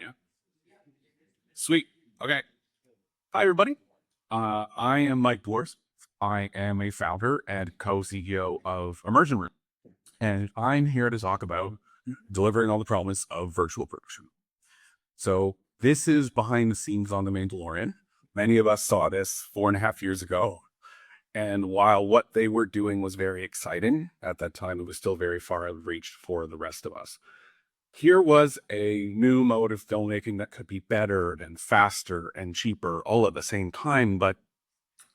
Yeah. Sweet. Okay. Hi, everybody. I am Mike Boers. I am a founder and co-CEO of Immersion Room, and I'm here to talk about delivering on the promise of virtual production. So this is behind the scenes on The Mandalorian. Many of us saw this 4.5 years ago. And while what they were doing was very exciting, at that time, it was still very far out of reach for the rest of us. Here was a new mode of filmmaking that could be better and faster and cheaper all at the same time. But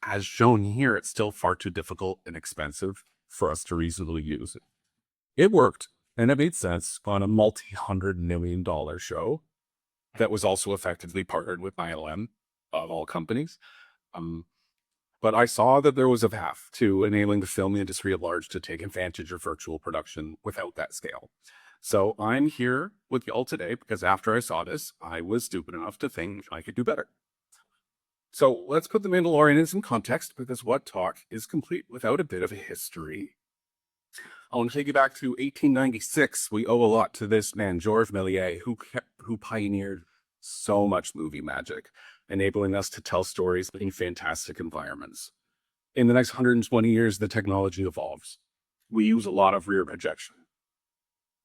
as shown here, it's still far too difficult and expensive for us to reasonably use it. It worked, and it made sense on a multi-$100 million show that was also effectively partnered with ILM of all companies. But I saw that there was a path to enabling the film industry at large to take advantage of virtual production without that scale. So I'm here with y'all today because after I saw this, I was stupid enough to think I could do better. So let's put The Mandalorian in some context, because what talk is complete without a bit of a history? I want to take you back to 1896. We owe a lot to this man, Georges Méliès, who pioneered so much movie magic, enabling us to tell stories in fantastic environments. In the next 120 years, the technology evolves. We use a lot of rear projection.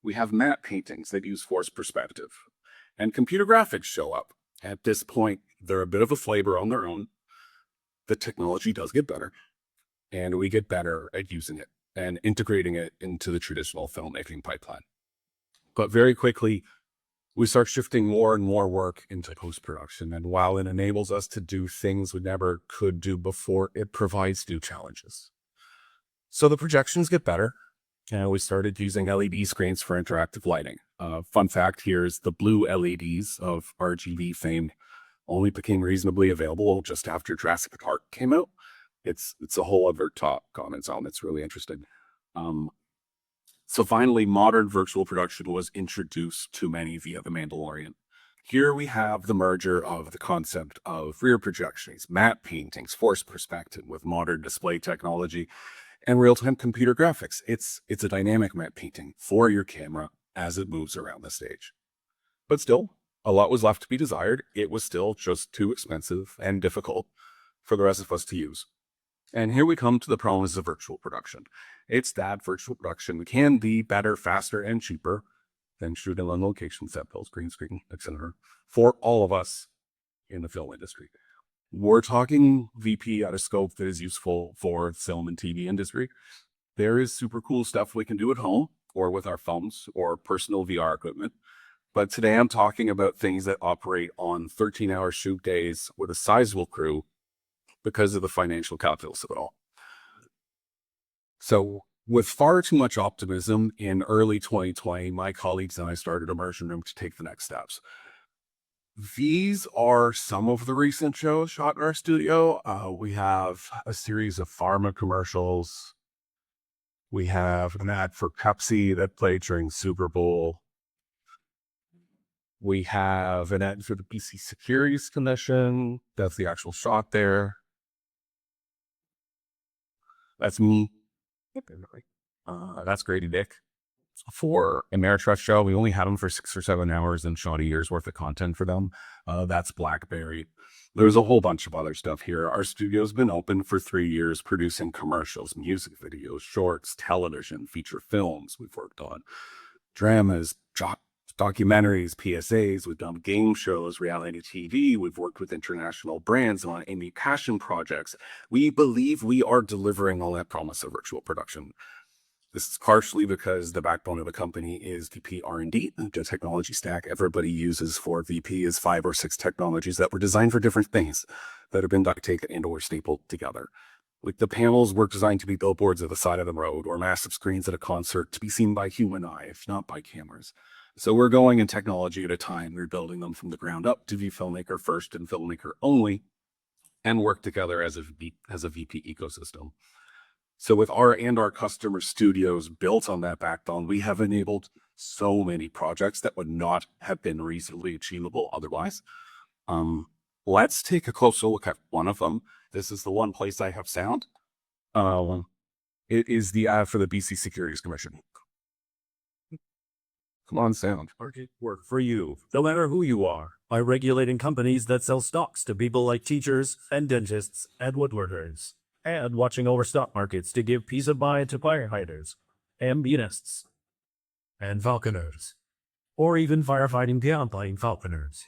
We have matte paintings that use forced perspective, and computer graphics show up. At this point, they're a bit of a flavor on their own. The technology does get better, and we get better at using it and integrating it into the traditional filmmaking pipeline. But very quickly, we start shifting more and more work into post-production. And while it enables us to do things we never could do before, it provides new challenges. So the projections get better. And we started using LED screens for interactive lighting. Fun fact here is the blue LEDs of RGB fame only became reasonably available just after Jurassic Park came out. It's a whole other talk comments on. It's really interesting. So finally, modern virtual production was introduced to many via The Mandalorian. Here we have the merger of the concept of rear projections, matte paintings, forced perspective with modern display technology, and real-time computer graphics. It's a dynamic matte painting for your camera as it moves around the stage. But still, a lot was left to be desired. It was still just too expensive and difficult for the rest of us to use. And here we come to the promise of virtual production. It's that virtual production can be better, faster, and cheaper than shooting on location, set bills, green screen, etc. for all of us in the film industry. We're talking VP at a scope that is useful for the film and TV industry. There is super cool stuff we can do at home or with our phones or personal VR equipment. But today I'm talking about things that operate on 13-hour shoot days with a sizable crew because of the financial calculus of it all. So with far too much optimism, in early 2020, my colleagues and I started Immersion Room to take the next steps. These are some of the recent shows shot in our studio. We have a series of pharma commercials. We have an ad for Pepsi that played during Super Bowl. We have an ad for the BC Securities Commission. That's the actual shot there. That's me. That's Grady Dick. For Ameritrust show, we only had them for 6 or 7 hours and shot a year's worth of content for them. That's Blackberry. There's a whole bunch of other stuff here. Our studio's been open for 3 years, producing commercials, music videos, shorts, television, feature films. We've worked on dramas, documentaries, PSAs. We've done game shows, reality TV. We've worked with international brands on Amy Passion projects. We believe we are delivering on that promise of virtual production. This is partially because the backbone of the company is VP R&D. The technology stack everybody uses for VP is 5 or 6 technologies that were designed for different things that have been duct taped and or stapled together. Like the panels were designed to be billboards at the side of the road or massive screens at a concert to be seen by human eye, if not by cameras. So we're going in technology at a time. We're building them from the ground up to be filmmaker first and filmmaker only, and work together as a VP ecosystem. So with our customer studios built on that backbone, we have enabled so many projects that would not have been reasonably achievable otherwise. Let's take a closer look at one of them. This is the one place I have sound. It is the ad for the BC Securities Commission. Come on, sound. Market work for you, no matter who you are, by regulating companies that sell stocks to people like teachers and dentists and woodworkers, and watching over stock markets to give peace of mind to firefighters, ambulanists, and falconers, or even firefighting piano-playing falconers.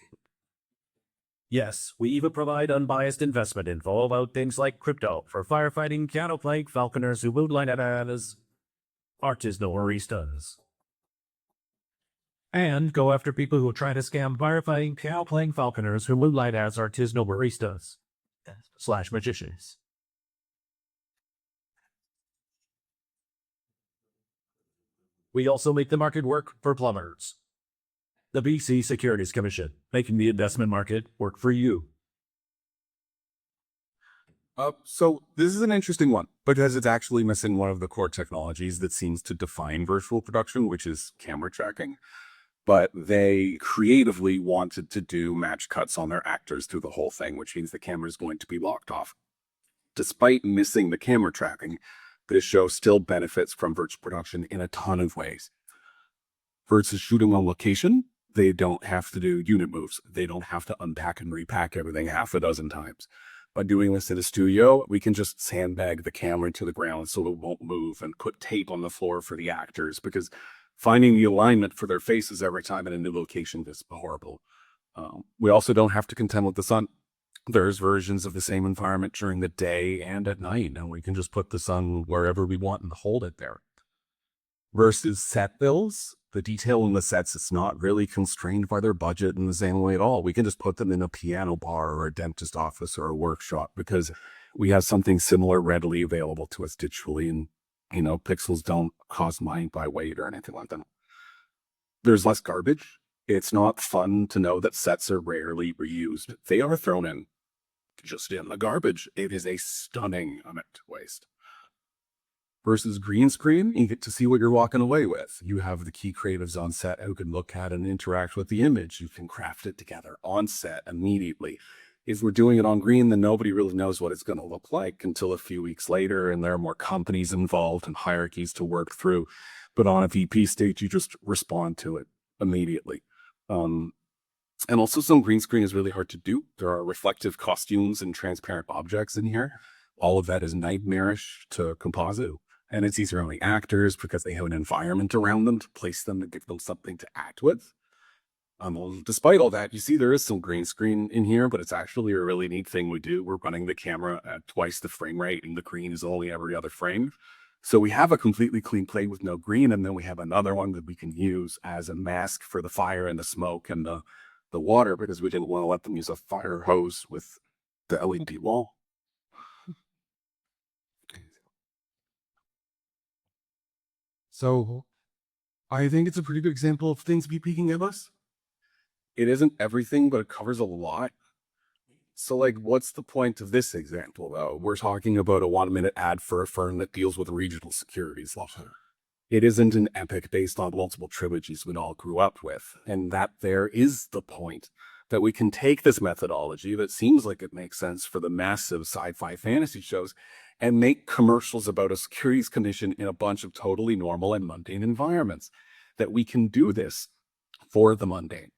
Yes, we even provide unbiased investment info about things like crypto for firefighting piano-playing falconers who moonlight as artisanal baristas. And go after people who try to scam firefighting piano-playing falconers who moonlight as artisanal baristas / magicians. We also make the market work for plumbers. The BC Securities Commission, making the investment market work for you. So this is an interesting one because it's actually missing one of the core technologies that seems to define virtual production, which is camera tracking. But they creatively wanted to do match cuts on their actors through the whole thing, which means the camera is going to be locked off. Despite missing the camera tracking, this show still benefits from virtual production in a ton of ways. Versus shooting on location, they don't have to do unit moves. They don't have to unpack and repack everything half a dozen times. By doing this in a studio, we can just sandbag the camera to the ground so it won't move and put tape on the floor for the actors, because finding the alignment for their faces every time in a new location is horrible. We also don't have to contend with the sun. There's versions of the same environment during the day and at night, and we can just put the sun wherever we want and hold it there. Versus set bills, the detail in the sets is not really constrained by their budget in the same way at all. We can just put them in a piano bar or a dentist office or a workshop because we have something similar readily available to us digitally, and pixels don't cost money by weight or anything like that. There's less garbage. It's not fun to know that sets are rarely reused. They are thrown in just in the garbage. It is a stunning amount of waste. Versus green screen, you get to see what you're walking away with. You have the key creatives on set who can look at and interact with the image. You can craft it together on set immediately. If we're doing it on green, then nobody really knows what it's going to look like until a few weeks later, and there are more companies involved and hierarchies to work through. But on a VP stage, you just respond to it immediately. And also, some green screen is really hard to do. There are reflective costumes and transparent objects in here. All of that is nightmarish to composite. And it's easier on the actors because they have an environment around them to place them and give them something to act with. Despite all that, you see there is some green screen in here, but it's actually a really neat thing we do. We're running the camera at twice the frame rate, and the green is only every other frame. So we have a completely clean plate with no green, and then we have another one that we can use as a mask for the fire and the smoke and the water, because we didn't want to let them use a fire hose with the LED wall. So I think it's a pretty good example of things be peeking at us. It isn't everything, but it covers a lot. So, what's the point of this example, though? We're talking about a 1-minute ad for a firm that deals with regional securities law. It isn't an epic based on multiple trilogies we all grew up with. And that there is the point, that we can take this methodology that seems like it makes sense for the massive sci-fi fantasy shows and make commercials about a securities commission in a bunch of totally normal and mundane environments. That we can do this for the mundane.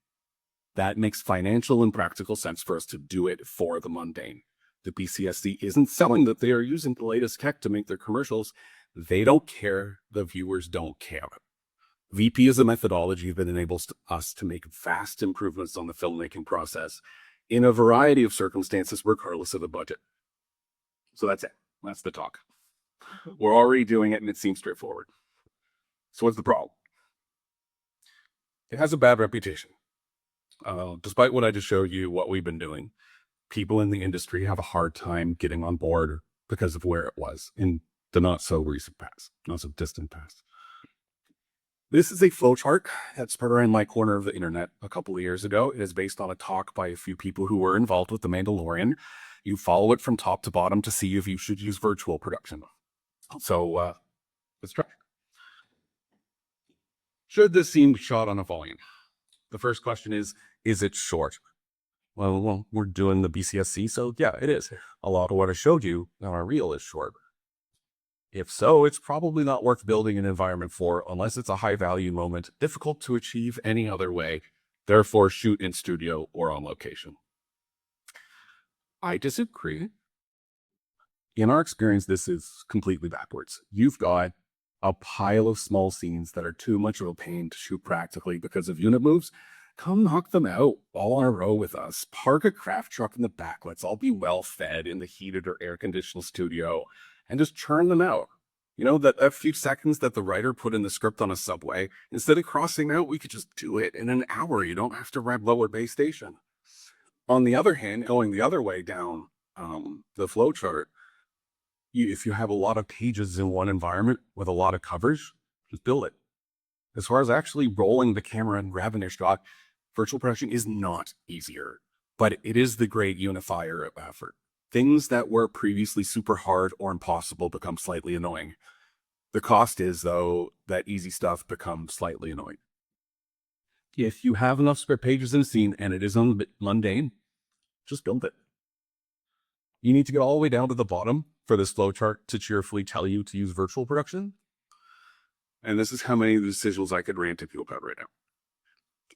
That makes financial and practical sense for us to do it for the mundane. The BCSC isn't selling that they are using the latest tech to make their commercials. They don't care. The viewers don't care. VP is a methodology that enables us to make vast improvements on the filmmaking process in a variety of circumstances, regardless of the budget. So that's it. That's the talk. We're already doing it, and it seems straightforward. So what's the problem? It has a bad reputation. Despite what I just showed you, what we've been doing, people in the industry have a hard time getting on board because of where it was in the not so recent past, not so distant past. This is a flowchart that spread around my corner of the internet a couple of years ago. It is based on a talk by a few people who were involved with The Mandalorian. You follow it from top to bottom to see if you should use virtual production. So let's try. Should this scene be shot on a volume? The first question is it short? Well, we're doing the BCSC, so yeah, it is. A lot of what I showed you on our reel is short. If so, it's probably not worth building an environment for unless it's a high-value moment, difficult to achieve any other way. Therefore, shoot in studio or on location. I disagree. In our experience, this is completely backwards. You've got a pile of small scenes that are too much of a pain to shoot practically because of unit moves. Come knock them out all in a row with us. Park a craft truck in the back. Let's all be well fed in the heated or air conditioned studio and just churn them out. You know, that a few seconds that the writer put in the script on a subway, instead of crossing out, we could just do it in an hour. You don't have to ride Lower Bay Station. On the other hand, going the other way down the flowchart, if you have a lot of pages in one environment with a lot of coverage, just build it. As far as actually rolling the camera and grabbing a shot, virtual production is not easier, but it is the great unifier of effort. Things that were previously super hard or impossible become slightly annoying. The cost is, though, that easy stuff becomes slightly annoying. If you have enough script pages in a scene and it is mundane, just build it. You need to get all the way down to the bottom for this flowchart to cheerfully tell you to use virtual production. And this is how many of the decisions I could rant to you about right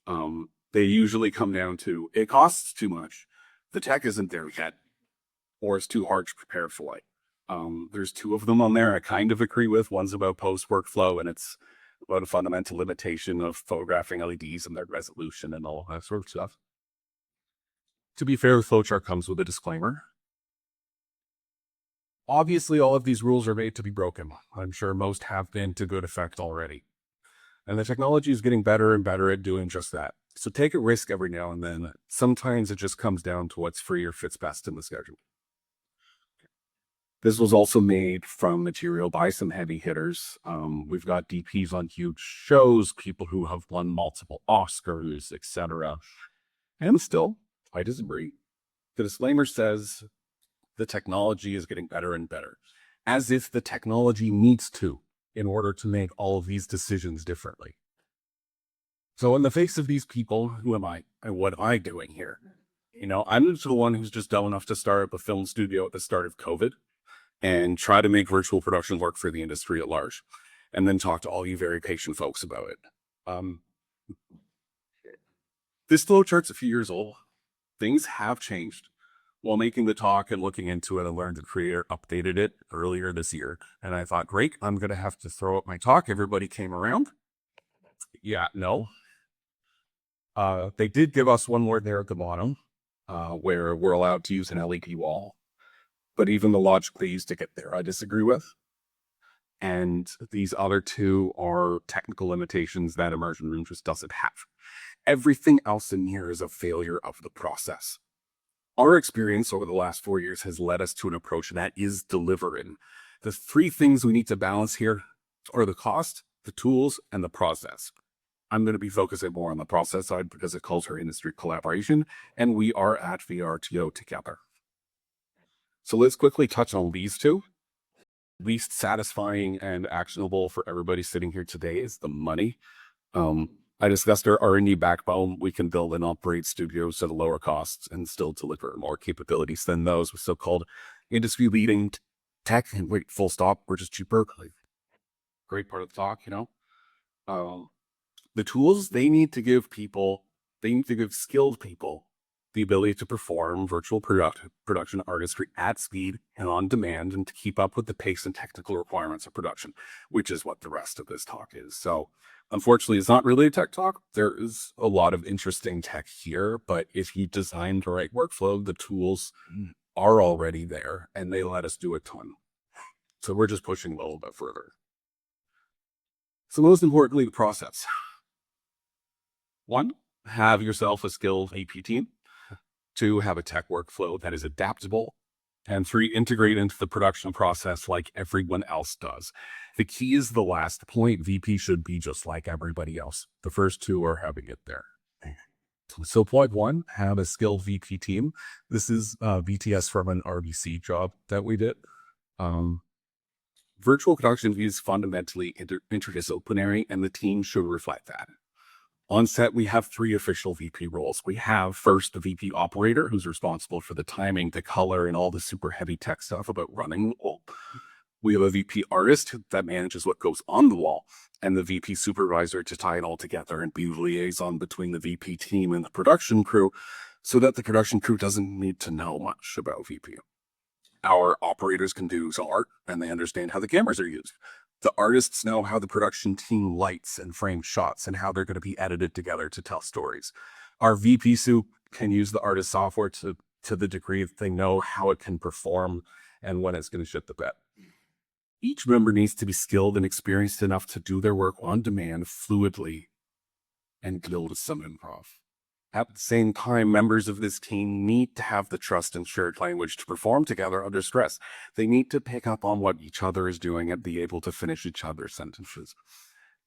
now. They usually come down to, it costs too much. The tech isn't there yet, or it's too hard to prepare for it. There's two of them on there I kind of agree with. One's about post workflow, and it's about a fundamental limitation of photographing LEDs and their resolution and all that sort of stuff. To be fair, the flowchart comes with a disclaimer. Obviously, all of these rules are made to be broken. I'm sure most have been to good effect already. And the technology is getting better and better at doing just that. So take a risk every now and then. Sometimes it just comes down to what's free or fits best in the schedule. This was also made from material by some heavy hitters. We've got DPs on huge shows, people who have won multiple Oscars, etc. And still, I disagree. The disclaimer says the technology is getting better and better, as if the technology needs to in order to make all of these decisions differently. So in the face of these people, who am I and what am I doing here? You know, I'm the one who's just dumb enough to start up a film studio at the start of COVID and try to make virtual production work for the industry at large, and then talk to all you very patient folks about it. This flowchart's a few years old. Things have changed. While making the talk and looking into it, I learned the creator updated it earlier this year. And I thought, great, I'm going to have to throw up my talk. Everybody came around. Yeah, no. They did give us one word there at the bottom, where we're allowed to use an LED wall. But even the logic they used to get there, I disagree with. And these other two are technical limitations that Immersion Room just doesn't have. Everything else in here is a failure of the process. Our experience over the last 4 years has led us to an approach that is delivering. The three things we need to balance here are the cost, the tools, and the process. I'm going to be focusing more on the process side because it calls for industry collaboration, and we are at VRTO together. So let's quickly touch on these two. Least satisfying and actionable for everybody sitting here today is the money. I discussed our R&D backbone. We can build and operate studios at a lower cost and still deliver more capabilities than those with so-called industry-leading tech. And wait, full stop, we're just cheaper. Great part of the talk, you know. The tools they need to give skilled people the ability to perform virtual production artistry at speed and on demand, and to keep up with the pace and technical requirements of production, which is what the rest of this talk is. So unfortunately, it's not really a tech talk. There is a lot of interesting tech here, but if you design the right workflow, the tools are already there and they let us do a ton. So we're just pushing a little bit further. So most importantly, the process. 1, have yourself a skilled AP team. 2, have a tech workflow that is adaptable. And 3, integrate into the production process like everyone else does. The key is the last point. VP should be just like everybody else. The first 2 are having it there. So point 1, have a skilled VP team. This is VTS from an RBC job that we did. Virtual production is fundamentally interdisciplinary, and the team should reflect that. On set, we have 3 official VP roles. We have first the VP operator, who's responsible for the timing, the color, and all the super heavy tech stuff about running the wall. We have a VP artist that manages what goes on the wall, and the VP supervisor to tie it all together and be the liaison between the VP team and the production crew, so that the production crew doesn't need to know much about VP. Our operators can do art, and they understand how the cameras are used. The artists know how the production team lights and frames shots and how they're going to be edited together to tell stories. Our VP soup can use the artist software to the degree that they know how it can perform and when it's going to shit the bed. Each member needs to be skilled and experienced enough to do their work on demand fluidly and build some improv. At the same time, members of this team need to have the trust and shared language to perform together under stress. They need to pick up on what each other is doing and be able to finish each other's sentences.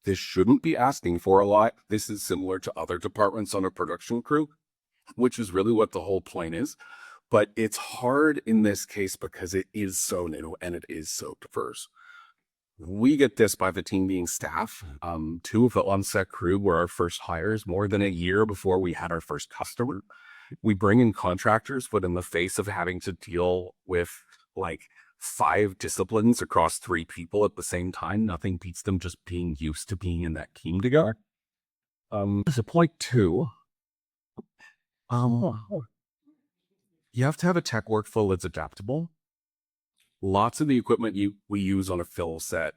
This shouldn't be asking for a lot. This is similar to other departments on a production crew, which is really what the whole point is. But it's hard in this case because it is so new and it is so diverse. We get this by the team being staff. Two of the on-set crew were our first hires more than a year before we had our first customer. We bring in contractors, but in the face of having to deal with like 5 disciplines across 3 people at the same time, nothing beats them just being used to being in that team together. So point 2. You have to have a tech workflow that's adaptable. Lots of the equipment we use on a film set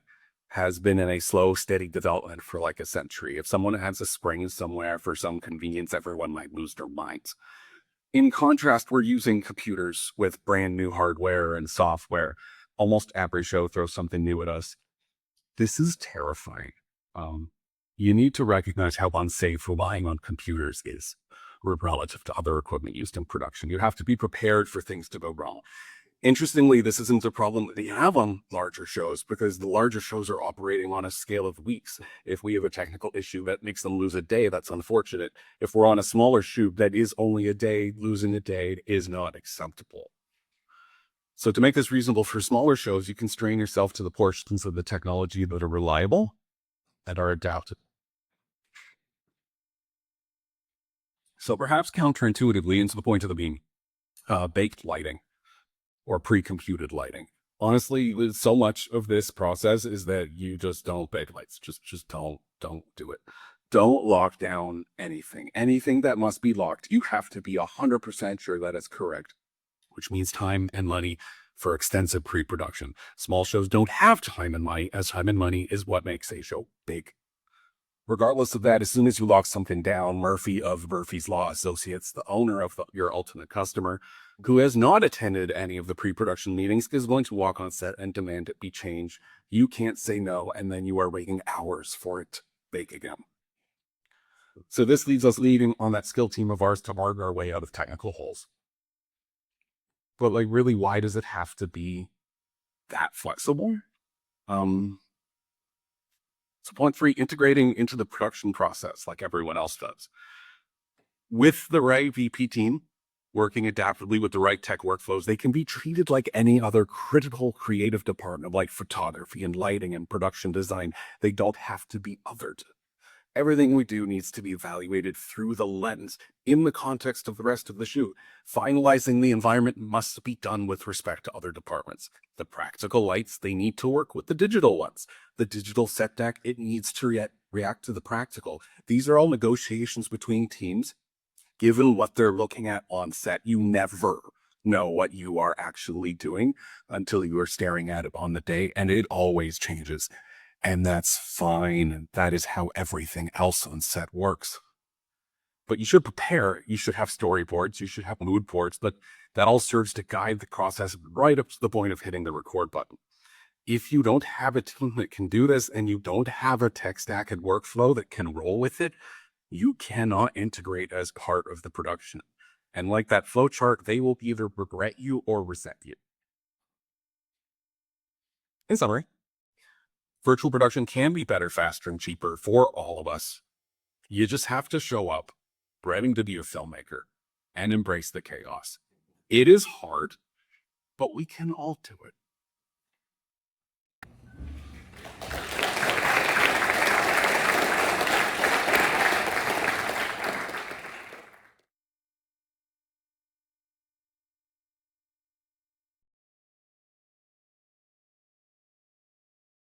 has been in a slow, steady development for like a century. If someone has a spring somewhere for some convenience, everyone might lose their minds. In contrast, we're using computers with brand new hardware and software. Almost every show throws something new at us. This is terrifying. You need to recognize how unsafe relying on computers is relative to other equipment used in production. You have to be prepared for things to go wrong. Interestingly, this isn't a problem that they have on larger shows because the larger shows are operating on a scale of weeks. If we have a technical issue that makes them lose a day, that's unfortunate. If we're on a smaller shoot that is only a day, losing a day is not acceptable. So to make this reasonable for smaller shows, you constrain yourself to the portions of the technology that are reliable and are adapted. So perhaps counterintuitively, and to the point of the being, baked lighting or pre-computed lighting. Honestly, so much of this process is that you just don't bake lights. Just don't do it. Don't lock down anything. Anything that must be locked, you have to be 100% sure that it's correct, which means time and money for extensive pre-production. Small shows don't have time and money, as time and money is what makes a show big. Regardless of that, as soon as you lock something down, Murphy of Murphy's Law Associates, the owner of your ultimate customer, who has not attended any of the pre-production meetings, is going to walk on set and demand it be changed. You can't say no, and then you are waiting hours for it to bake again. So this leaves us leading on that skill team of ours to argue our way out of technical holes. But like, really, why does it have to be that flexible? So point 3, integrating into the production process like everyone else does. With the right VP team, working adaptively with the right tech workflows, they can be treated like any other critical creative department like photography and lighting and production design. They don't have to be othered. Everything we do needs to be evaluated through the lens in the context of the rest of the shoot. Finalizing the environment must be done with respect to other departments. The practical lights, they need to work with the digital ones. The digital set deck, it needs to react to the practical. These are all negotiations between teams. Given what they're looking at on set, you never know what you are actually doing until you are staring at it on the day, and it always changes. And that's fine. That is how everything else on set works. But you should prepare. You should have storyboards. You should have mood boards. But that all serves to guide the process right up to the point of hitting the record button. If you don't have a team that can do this and you don't have a tech stack and workflow that can roll with it, you cannot integrate as part of the production. And like that flowchart, they will either regret you or resent you. In summary, virtual production can be better, faster, and cheaper for all of us. You just have to show up, ready to be a filmmaker, and embrace the chaos. It is hard, but we can all do it.